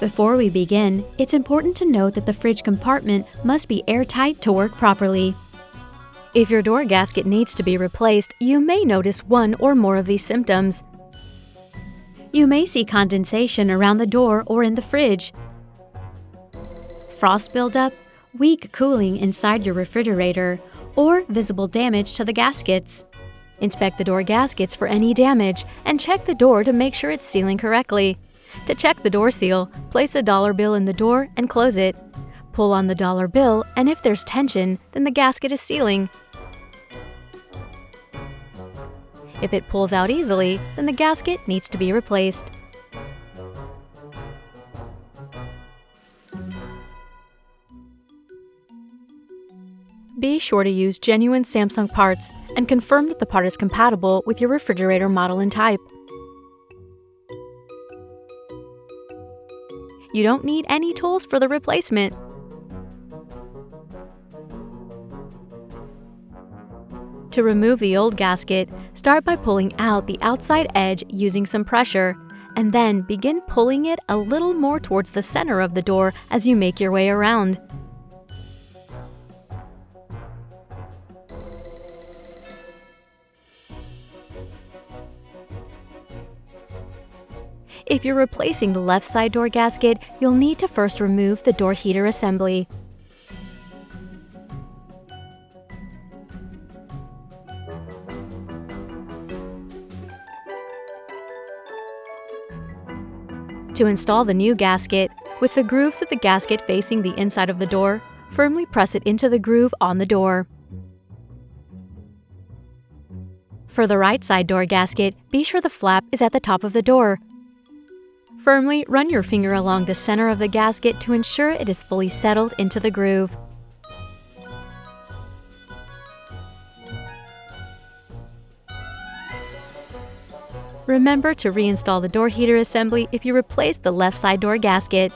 Before we begin, it's important to note that the fridge compartment must be airtight to work properly. If your door gasket needs to be replaced, you may notice one or more of these symptoms. You may see condensation around the door or in the fridge, frost buildup, weak cooling inside your refrigerator, or visible damage to the gaskets. Inspect the door gaskets for any damage and check the door to make sure it's sealing correctly. To check the door seal, place a dollar bill in the door and close it. Pull on the dollar bill, and if there's tension, then the gasket is sealing. If it pulls out easily, then the gasket needs to be replaced. Be sure to use genuine Samsung parts and confirm that the part is compatible with your refrigerator model and type. You don't need any tools for the replacement. To remove the old gasket, start by pulling out the outside edge using some pressure, and then begin pulling it a little more towards the center of the door as you make your way around. If you're replacing the left side door gasket, you'll need to first remove the door heater assembly. To install the new gasket, with the grooves of the gasket facing the inside of the door, firmly press it into the groove on the door. For the right side door gasket, be sure the flap is at the top of the door. Firmly run your finger along the center of the gasket to ensure it is fully settled into the groove. Remember to reinstall the door heater assembly if you replace the left side door gasket.